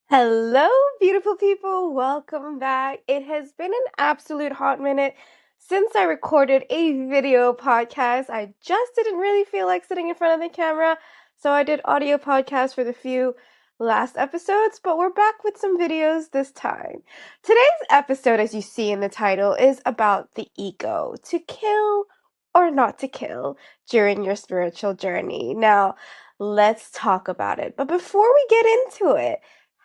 Hello, beautiful people. Welcome back. It has been an absolute hot minute since I recorded a video podcast. I just didn't really feel like sitting in front of the camera, so I did audio podcasts for the few last episodes, but we're back with some videos this time. Today's episode, as you see in the title, is about the ego, to kill or not to kill during your spiritual journey. Now, let's talk about it. But before we get into it,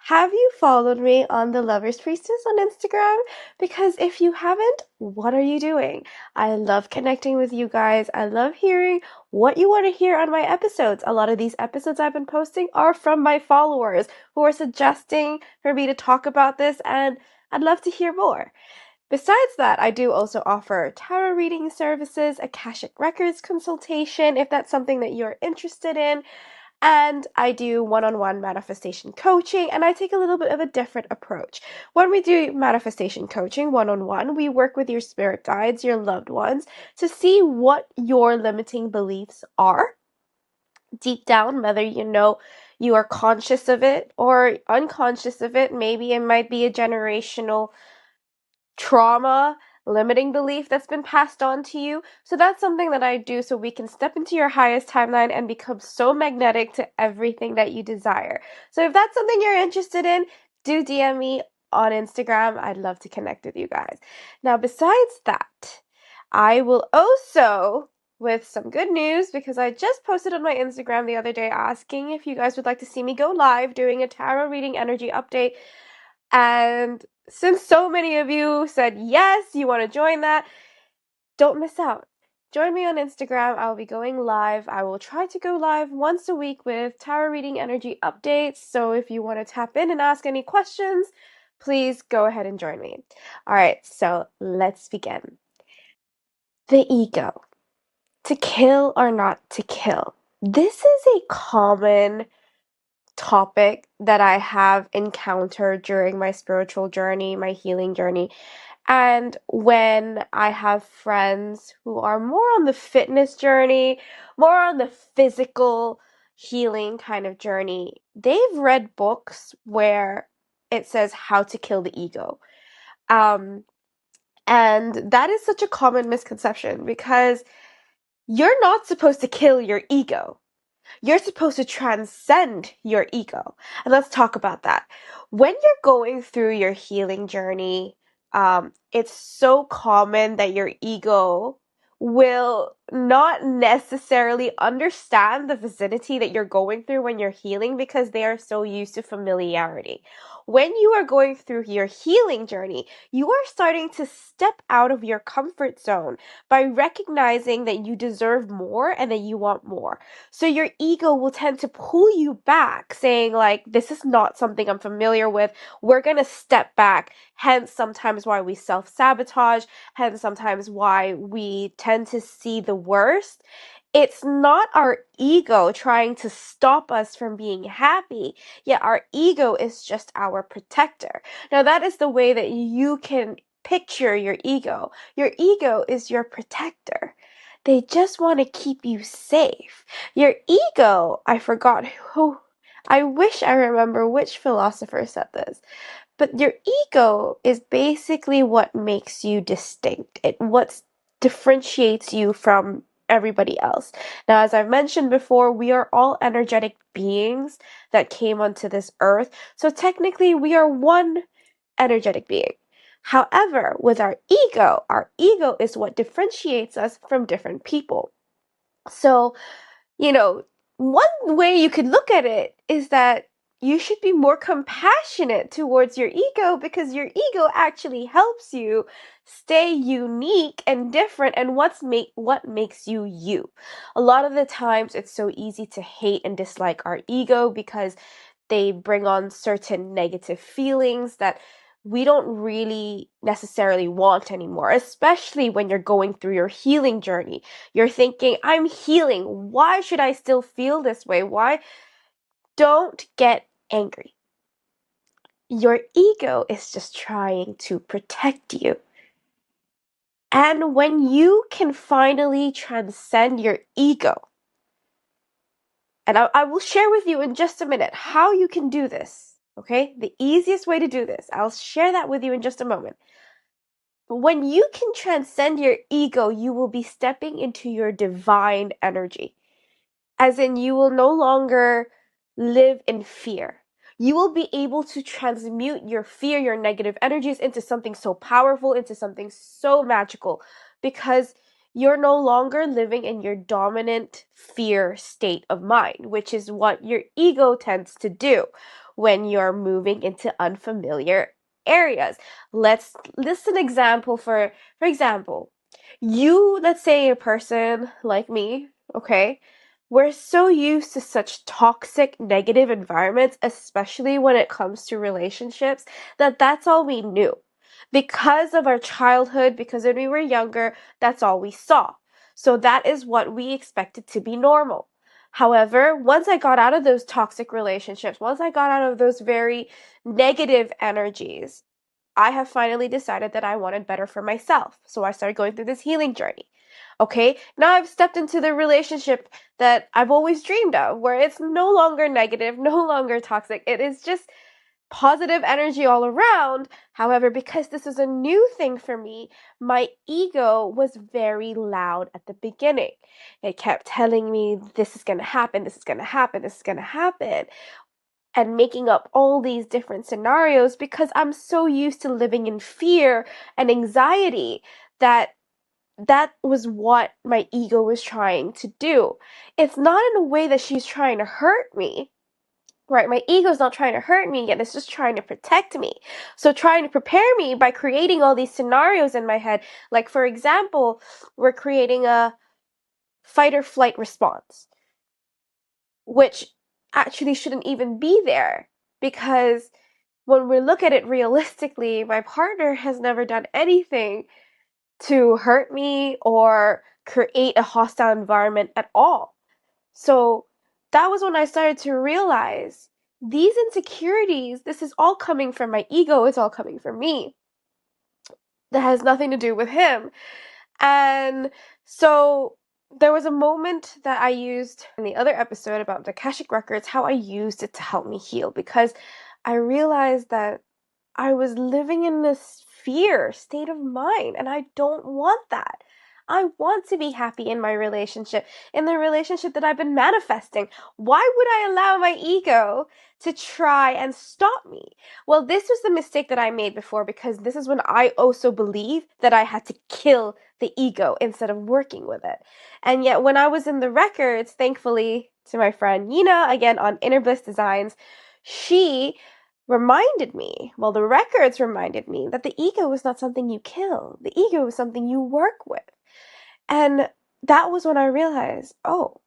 have you followed me on the Lovers Priestess on Instagram? Because if you haven't, what are you doing? I love connecting with you guys. I love hearing what you want to hear on my episodes. A lot of these episodes I've been posting are from my followers who are suggesting for me to talk about this, and I'd love to hear more. Besides that, I do also offer tarot reading services, Akashic Records consultation, if that's something that you're interested in. And I do one-on-one manifestation coaching, and I take a little bit of a different approach. When we do manifestation coaching one-on-one, we work with your spirit guides, your loved ones, to see what your limiting beliefs are deep down, whether you are conscious of it or unconscious of it. Maybe it might be a generational trauma, limiting belief that's been passed on to you. So that's something that I do so we can step into your highest timeline and become so magnetic to everything that you desire. So if that's something you're interested in, do DM me on Instagram. I'd love to connect with you guys. Now, besides that, I will also with some good news because I just posted on my Instagram the other day asking if you guys would like to see me go live doing a tarot reading energy update. And since so many of you said yes, you want to join that, don't miss out. Join me on Instagram. I'll be going live. I will try to go live once a week with tarot reading energy updates. So if you want to tap in and ask any questions, please go ahead and join me. All right, so let's begin. The ego. To kill or not to kill. This is a common topic that I have encountered during my spiritual journey, my healing journey. And when I have friends who are more on the fitness journey, more on the physical healing kind of journey, they've read books where it says how to kill the ego. Um, and that is such a common misconception because you're not supposed to kill your ego. You're supposed to transcend your ego. And let's talk about that. When you're going through your healing journey, it's so common that your ego will not necessarily understand the vicinity that you're going through when you're healing because they are so used to familiarity. When you are going through your healing journey, you are starting to step out of your comfort zone by recognizing that you deserve more and that you want more. So your ego will tend to pull you back, saying like, this is not something I'm familiar with. We're going to step back. Hence, sometimes why we self-sabotage. Hence, sometimes why we tend to see the worst. It's not our ego trying to stop us from being happy, yet our ego is just our protector. Now, that is the way that you can picture your ego. Your ego is your protector. They just want to keep you safe. Your ego, I forgot who, I wish I remember which philosopher said this, but your ego is basically what makes you distinct. What differentiates you from everybody else. Now, as I've mentioned before, we are all energetic beings that came onto this earth. So technically, we are one energetic being. However, with our ego is what differentiates us from different people. So, you know, one way you could look at it is that you should be more compassionate towards your ego because your ego actually helps you stay unique and different and what makes you you. A lot of the times it's so easy to hate and dislike our ego because they bring on certain negative feelings that we don't really necessarily want anymore, especially when you're going through your healing journey. You're thinking, I'm healing. Why should I still feel this way? Why? Don't get angry. Your ego is just trying to protect you. And when you can finally transcend your ego, and I will share with you in just a minute how you can do this. Okay? The easiest way to do this, I'll share that with you in just a moment. But when you can transcend your ego, you will be stepping into your divine energy. As in, you will no longer live in fear. You will be able to transmute your fear, your negative energies into something so powerful, into something so magical, because you're no longer living in your dominant fear state of mind, which is what your ego tends to do when you're moving into unfamiliar areas. Let's list an example for example, let's say a person like me, okay? We're so used to such toxic, negative environments, especially when it comes to relationships, that that's all we knew. Because of our childhood, because when we were younger, that's all we saw. So that is what we expected to be normal. However, once I got out of those toxic relationships, once I got out of those very negative energies, I have finally decided that I wanted better for myself. So I started going through this healing journey. Okay, now I've stepped into the relationship that I've always dreamed of, where it's no longer negative, no longer toxic. It is just positive energy all around. However, because this is a new thing for me, my ego was very loud at the beginning. It kept telling me, this is going to happen, this is going to happen, this is going to happen, and making up all these different scenarios because I'm so used to living in fear and anxiety that was what my ego was trying to do. It's not in a way that she's trying to hurt me, right? My ego's not trying to hurt me, yet it's just trying to protect me. So trying to prepare me by creating all these scenarios in my head. Like, for example, we're creating a fight or flight response, which actually shouldn't even be there, because when we look at it realistically, my partner has never done anything to hurt me or create a hostile environment at all. So that was when I started to realize these insecurities, this is all coming from my ego, it's all coming from me. That has nothing to do with him. And so there was a moment that I used in the other episode about the Akashic Records, how I used it to help me heal, because I realized that I was living in this fear state of mind, and I don't want that. I want to be happy in my relationship, in the relationship that I've been manifesting. Why would I allow my ego to try and stop me? Well, this was the mistake that I made before, because this is when I also believed that I had to kill the ego instead of working with it. And yet, when I was in the records, thankfully to my friend Nina, again on Inner Bliss Designs, she reminded me, well, the records reminded me that the ego was not something you kill. The ego is something you work with. And that was when I realized, oh,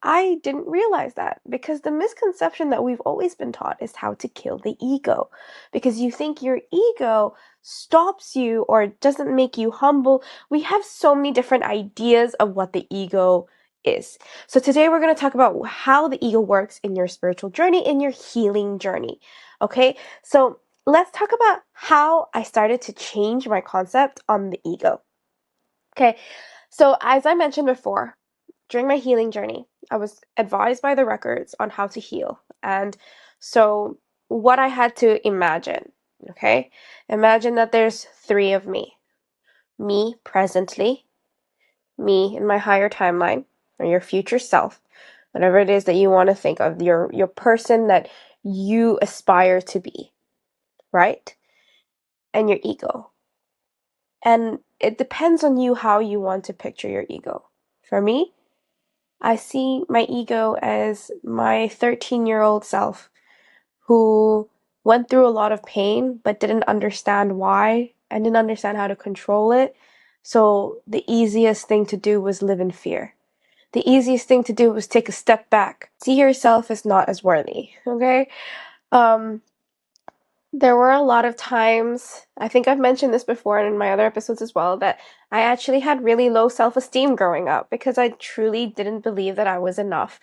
I didn't realize that, because the misconception that we've always been taught is how to kill the ego, because you think your ego stops you or doesn't make you humble. We have so many different ideas of what the ego is. So today we're going to talk about how the ego works in your spiritual journey, in your healing journey. Okay, so let's talk about how I started to change my concept on the ego. Okay, so as I mentioned before, during my healing journey, I was advised by the records on how to heal. And so what I had to imagine, okay? Imagine that there's three of me. Me presently, me in my higher timeline, or your future self, whatever it is that you want to think of, your person that you aspire to be, right? And your ego. And it depends on you how you want to picture your ego. For me, I see my ego as my 13-year-old self who went through a lot of pain but didn't understand why and didn't understand how to control it. So the easiest thing to do was live in fear. The easiest thing to do was take a step back. See yourself as not as worthy, okay? Um, there were a lot of times, I think I've mentioned this before and in my other episodes as well, that I actually had really low self-esteem growing up because I truly didn't believe that I was enough.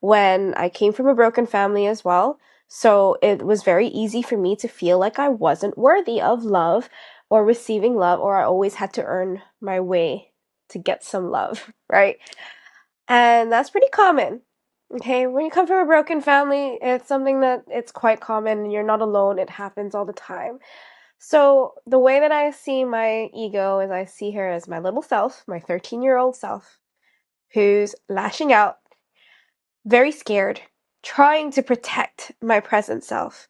When I came from a broken family as well, so it was very easy for me to feel like I wasn't worthy of love or receiving love, or I always had to earn my way to get some love, right? And that's pretty common. Okay, when you come from a broken family, it's something that it's quite common and you're not alone. It happens all the time. So, the way that I see my ego is I see her as my little self, my 13-year-old self, who's lashing out, very scared, trying to protect my present self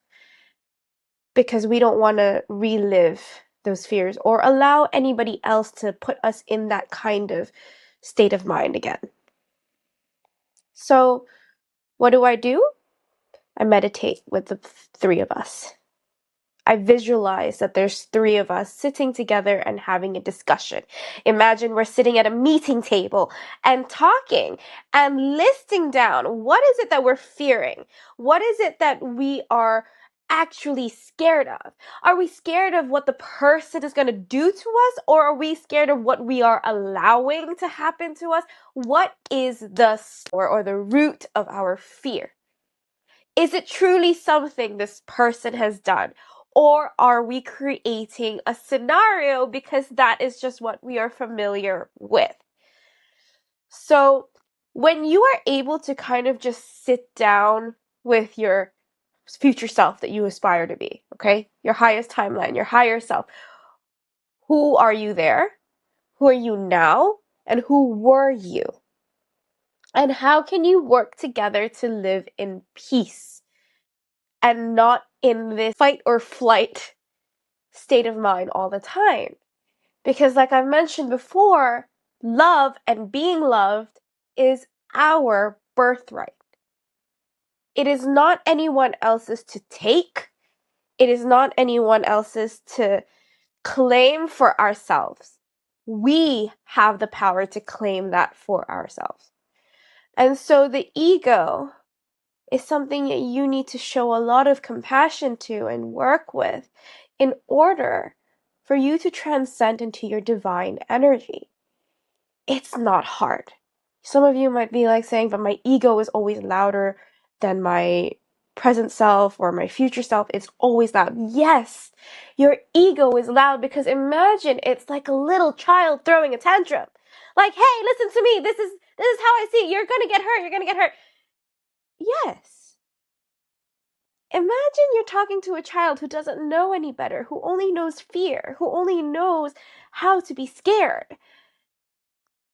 because we don't want to relive those fears or allow anybody else to put us in that kind of state of mind again. So, what do? I meditate with the three of us. I visualize that there's three of us sitting together and having a discussion. Imagine we're sitting at a meeting table and talking and listing down what is it that we're fearing? What is it that we are actually scared of? Are we scared of what the person is going to do to us, or are we scared of what we are allowing to happen to us? What is the source or the root of our fear? Is it truly something this person has done? Or are we creating a scenario because that is just what we are familiar with? So, when you are able to kind of just sit down with your future self that you aspire to be, okay? Your highest timeline, your higher self. Who are you there? Who are you now? And who were you? And how can you work together to live in peace and not in this fight or flight state of mind all the time? Because, like I've mentioned before, love and being loved is our birthright. It is not anyone else's to take. It is not anyone else's to claim for ourselves. We have the power to claim that for ourselves. And so the ego is something that you need to show a lot of compassion to and work with in order for you to transcend into your divine energy. It's not hard. Some of you might be like saying, but my ego is always louder than my present self or my future self. It's always loud. Yes, your ego is loud because imagine it's like a little child throwing a tantrum. Like, hey, listen to me. This is how I see it. You're gonna get hurt. You're gonna get hurt. Yes. Imagine you're talking to a child who doesn't know any better, who only knows fear, who only knows how to be scared,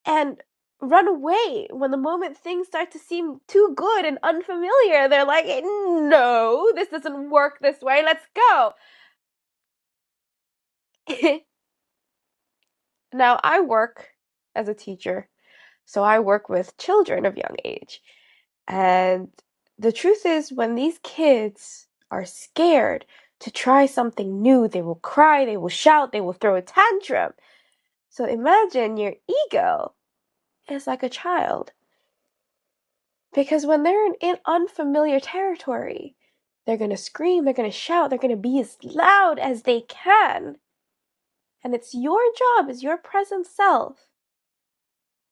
and run away when the moment things start to seem too good and unfamiliar. They're like, no, this doesn't work this way. Let's go. Now, I work as a teacher, so I work with children of young age. And the truth is, when these kids are scared to try something new, they will cry, they will shout, they will throw a tantrum. So imagine your ego is like a child. Because when they're in unfamiliar territory, they're going to scream, they're going to shout, they're going to be as loud as they can. And it's your job as your present self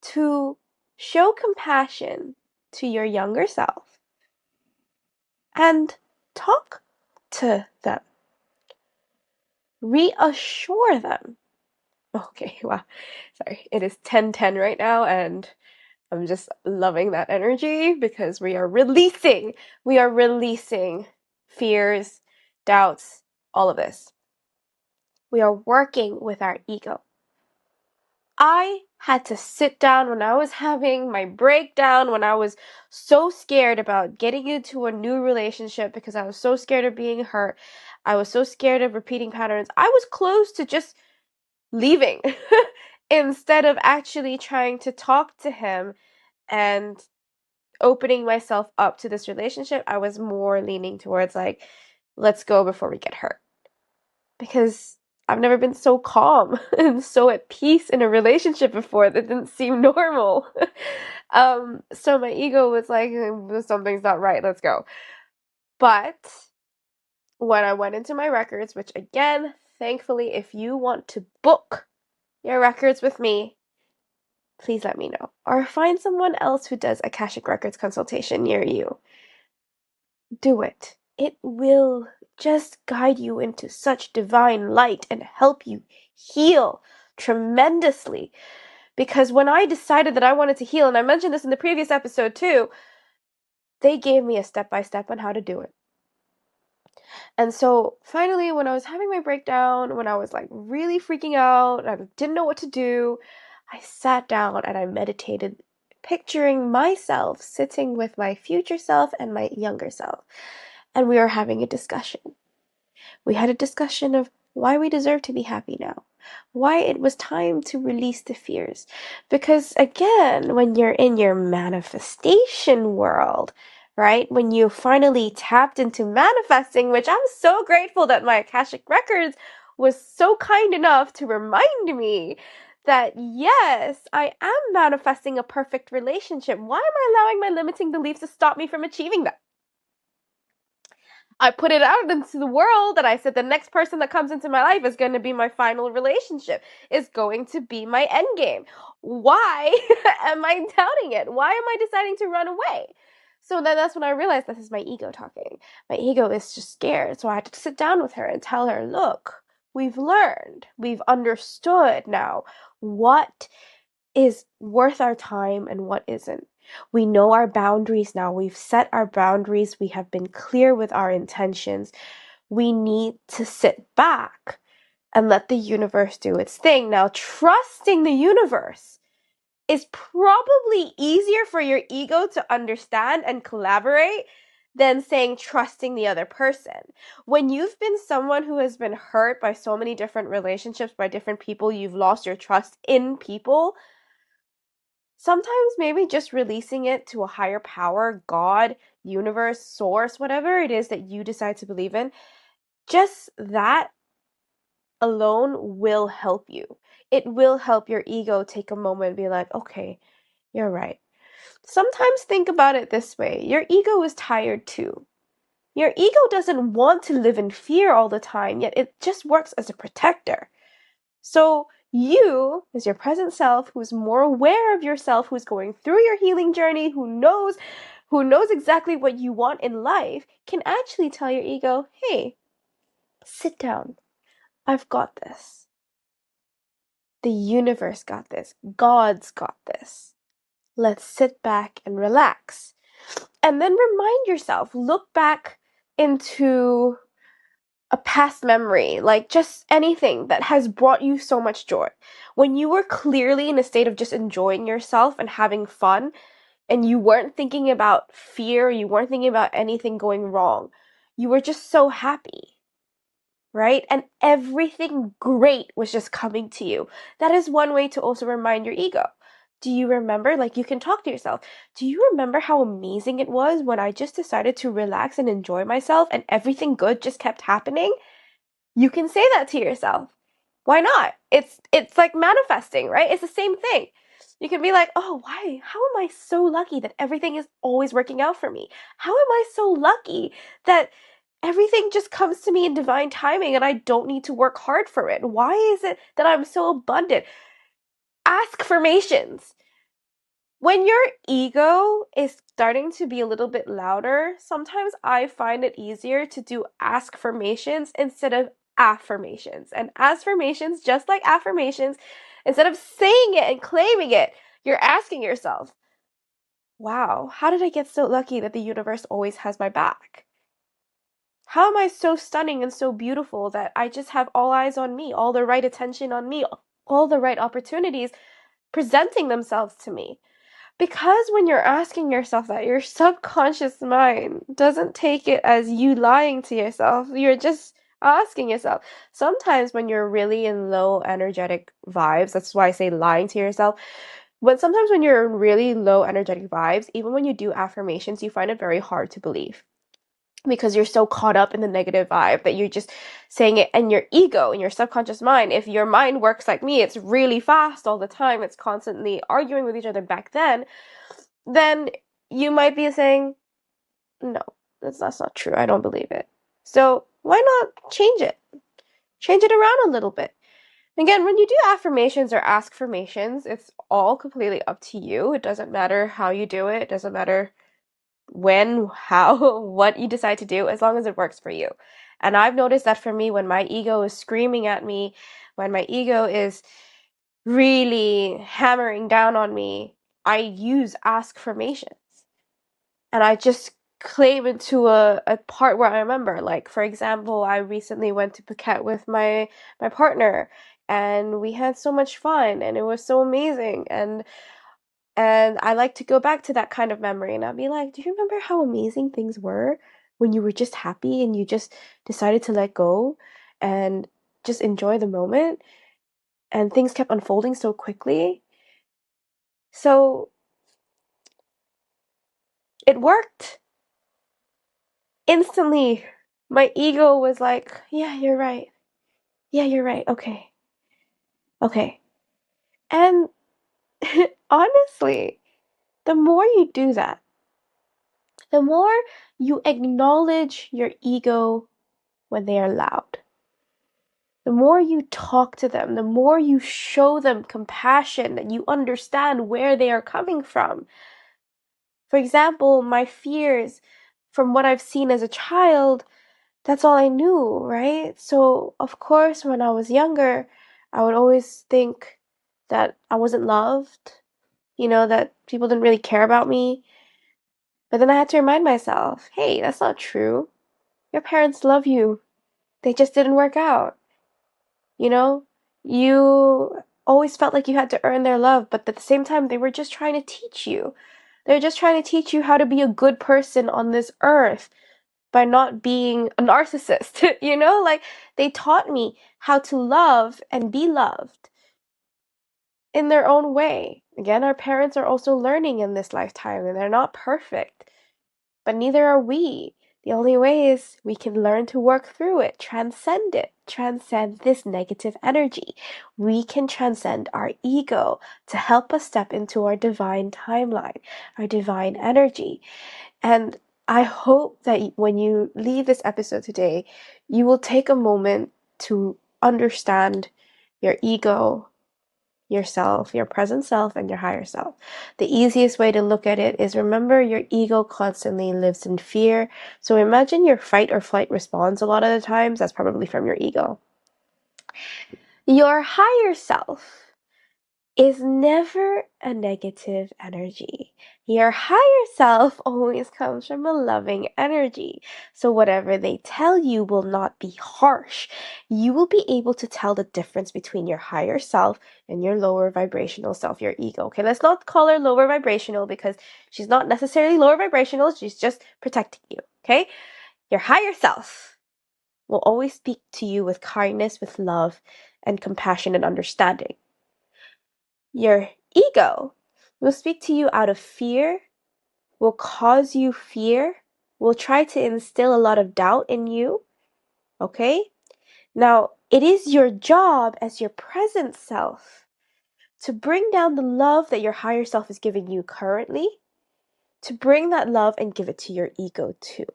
to show compassion to your younger self and talk to them. Reassure them. Okay, wow. Sorry, it is 10:10 right now, and I'm just loving that energy because we are releasing fears, doubts, all of this. We are working with our ego. I had to sit down when I was having my breakdown, when I was so scared about getting into a new relationship because I was so scared of being hurt. I was so scared of repeating patterns. I was close to just leaving instead of actually trying to talk to him and opening myself up to this relationship. I was more leaning towards like, let's go before we get hurt. Because I've never been so calm and so at peace in a relationship before. That didn't seem normal. So my ego was like, something's not right, let's go. But when I went into my records, which again, thankfully, if you want to book your records with me, please let me know. Or find someone else who does Akashic Records consultation near you. Do it. It will just guide you into such divine light and help you heal tremendously. Because when I decided that I wanted to heal, and I mentioned this in the previous episode too, They gave me a step-by-step on how to do it. And so finally, when I was having my breakdown, when I was like really freaking out, I didn't know what to do, I sat down and I meditated, picturing myself sitting with my future self and my younger self. And we were having a discussion. We had a discussion of why we deserve to be happy now, why it was time to release the fears. Because again, when you're in your manifestation world, right, when you finally tapped into manifesting, which I'm so grateful that my Akashic Records was so kind enough to remind me that yes, I am manifesting a perfect relationship. Why am I allowing my limiting beliefs to stop me from achieving that? I put it out into the world and I said the next person that comes into my life is going to be my final relationship, is going to be my end game. Why am I doubting it? Why am I deciding to run away? So then that's when I realized this is my ego talking. My ego is just scared. So I had to sit down with her and tell her, look, we've learned, we've understood now what is worth our time and what isn't. We know our boundaries now. We've set our boundaries. We have been clear with our intentions. We need to sit back and let the universe do its thing. Now, trusting the universe is probably easier for your ego to understand and collaborate than saying trusting the other person. When you've been someone who has been hurt by so many different relationships, by different people, you've lost your trust in people. Sometimes maybe just releasing it to a higher power, God, universe, source, whatever it is that you decide to believe in, just that alone will help you. It will help your ego take a moment and be like, okay, you're right. Sometimes think about it this way. Your ego is tired too. Your ego doesn't want to live in fear all the time, yet it just works as a protector. So you, as your present self, who's more aware of yourself, who's going through your healing journey, who knows exactly what you want in life, can actually tell your ego, hey, sit down. I've got this. The universe got this. God's got this. Let's sit back and relax. And then remind yourself, look back into a past memory, like just anything that has brought you so much joy. When you were clearly in a state of just enjoying yourself and having fun, and you weren't thinking about fear, you weren't thinking about anything going wrong. You were just so happy, right? And everything great was just coming to you. That is one way to also remind your ego. Do you remember? Like, you can talk to yourself. Do you remember how amazing it was when I just decided to relax and enjoy myself and everything good just kept happening? You can say that to yourself. Why not? It's like manifesting, right? It's the same thing. You can be like, "Oh, why? How am I so lucky that everything is always working out for me? How am I so lucky that everything just comes to me in divine timing and I don't need to work hard for it? Why is it that I'm so abundant?" Ask formations. When your ego is starting to be a little bit louder, sometimes I find it easier to do ask formations instead of affirmations. And affirmations, just like affirmations, instead of saying it and claiming it, you're asking yourself, wow, how did I get so lucky that the universe always has my back? How am I so stunning and so beautiful that I just have all eyes on me, all the right attention on me, all the right opportunities presenting themselves to me? Because when you're asking yourself that, your subconscious mind doesn't take it as you lying to yourself. You're just asking yourself. Sometimes when you're really in low energetic vibes, that's why I say lying to yourself. But sometimes when you're in really low energetic vibes, even when you do affirmations, you find it very hard to believe because you're so caught up in the negative vibe that you're just saying it. And your ego and your subconscious mind, if your mind works like me, it's really fast all the time, it's constantly arguing with each other back then you might be saying, no, that's not true, I don't believe it. So why not change it? Change it around a little bit. Again, when you do affirmations or ask formations, it's all completely up to you. It doesn't matter how you do it. It doesn't matter when, how, what you decide to do, as long as it works for you. And I've noticed that for me, when my ego is screaming at me, when my ego is really hammering down on me, I use ask formations. And I just claim into a part where I remember. Like, for example, I recently went to Phuket with my partner, and we had so much fun, and it was so amazing. And I like to go back to that kind of memory, and I'll be like, do you remember how amazing things were when you were just happy and you just decided to let go and just enjoy the moment, and things kept unfolding so quickly? So it worked. Instantly, my ego was like, yeah, you're right. Yeah, you're right. Okay. Okay. And honestly, the more you do that, the more you acknowledge your ego when they are loud. The more you talk to them, the more you show them compassion, that you understand where they are coming from. For example, my fears, from what I've seen as a child, that's all I knew, right? So, of course, when I was younger, I would always think that I wasn't loved, that people didn't really care about me. But then I had to remind myself, hey, that's not true. Your parents love you. They just didn't work out. You know, you always felt like you had to earn their love, but at the same time, they were just trying to teach you. They're just trying to teach you how to be a good person on this earth by not being a narcissist. Like, they taught me how to love and be loved in their own way. Again, our parents are also learning in this lifetime, and they're not perfect, but neither are we. The only way is we can learn to work through it, transcend this negative energy. We can transcend our ego to help us step into our divine timeline, our divine energy. And I hope that when you leave this episode today, you will take a moment to understand your ego, yourself, your present self, and your higher self. The easiest way to look at it is, remember, your ego constantly lives in fear. So imagine your fight or flight response a lot of the times, that's probably from your ego. Your higher self is never a negative energy. Your higher self always comes from a loving energy. So whatever they tell you will not be harsh. You will be able to tell the difference between your higher self and your lower vibrational self, your ego. Okay, let's not call her lower vibrational, because she's not necessarily lower vibrational. She's just protecting you. Okay? Your higher self will always speak to you with kindness, with love, and compassion and understanding. Your ego will speak to you out of fear, will cause you fear, will try to instill a lot of doubt in you. Okay? Now, it is your job as your present self to bring down the love that your higher self is giving you currently, to bring that love and give it to your ego too.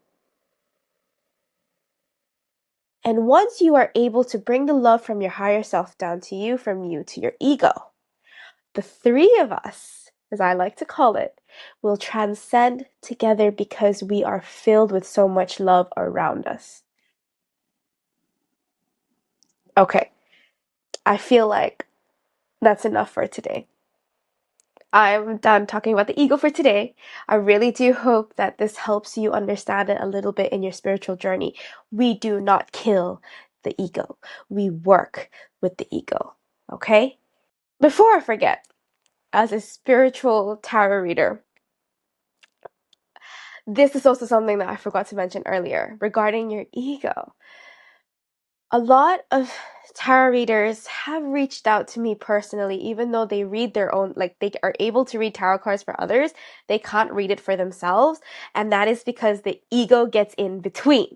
And once you are able to bring the love from your higher self down to you, from you to your ego, the three of us, as I like to call it, will transcend together because we are filled with so much love around us. Okay, I feel like that's enough for today. I'm done talking about the ego for today. I really do hope that this helps you understand it a little bit in your spiritual journey. We do not kill the ego. We work with the ego. Okay? Before I forget, as a spiritual tarot reader, this is also something that I forgot to mention earlier regarding your ego. A lot of tarot readers have reached out to me personally, even though they read their own, like they are able to read tarot cards for others, they can't read it for themselves. And that is because the ego gets in between.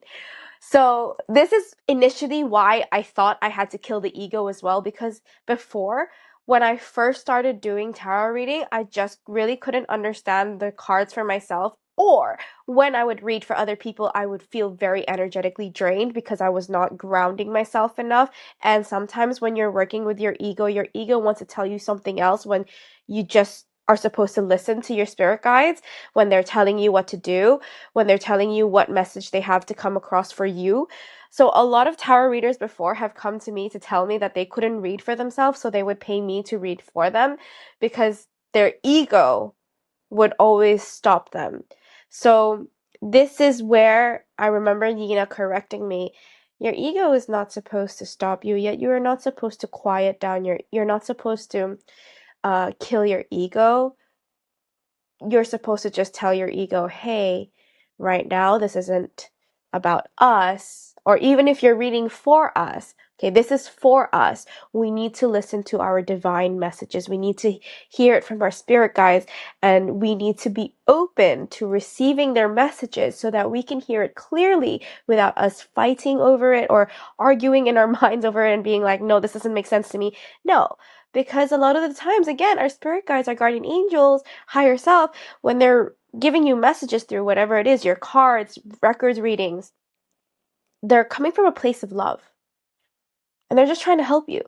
So this is initially why I thought I had to kill the ego as well, because before, when I first started doing tarot reading, I just really couldn't understand the cards for myself. Or when I would read for other people, I would feel very energetically drained because I was not grounding myself enough. And sometimes when you're working with your ego wants to tell you something else when you just are supposed to listen to your spirit guides when they're telling you what to do, when they're telling you what message they have to come across for you. So a lot of tarot readers before have come to me to tell me that they couldn't read for themselves, so they would pay me to read for them because their ego would always stop them. So this is where I remember Nina correcting me. Your ego is not supposed to stop you, yet you are not supposed to quiet down you're not supposed to kill your ego. You're supposed to just tell your ego, hey, right now, this isn't about us. Or even if you're reading for us, okay, this is for us. We need to listen to our divine messages. We need to hear it from our spirit guides, and we need to be open to receiving their messages so that we can hear it clearly without us fighting over it or arguing in our minds over it and being like, no, this doesn't make sense to me. No, because a lot of the times, again, our spirit guides, our guardian angels, higher self, when they're giving you messages through whatever it is, your cards, records, readings, they're coming from a place of love. And they're just trying to help you.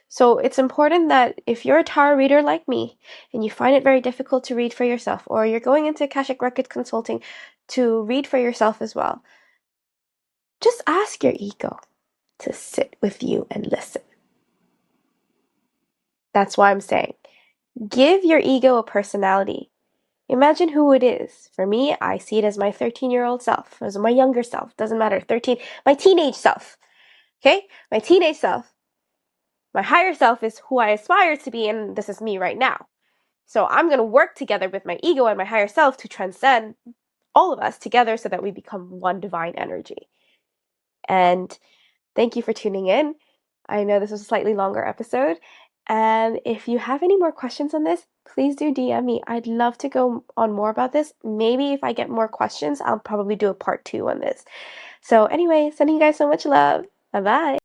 So it's important that if you're a tarot reader like me and you find it very difficult to read for yourself, or you're going into Akashic Record consulting to read for yourself as well, just ask your ego to sit with you and listen. That's why I'm saying, give your ego a personality. Imagine who it is. For me, I see it as my 13-year-old self, as my younger self. Doesn't matter, 13, my teenage self. Okay? My teenage self. My higher self is who I aspire to be, and this is me right now. So I'm going to work together with my ego and my higher self to transcend all of us together so that we become one divine energy. And thank you for tuning in. I know this was a slightly longer episode. And if you have any more questions on this, please do DM me. I'd love to go on more about this. Maybe if I get more questions, I'll probably do a part 2 on this. So anyway, sending you guys so much love. Bye-bye.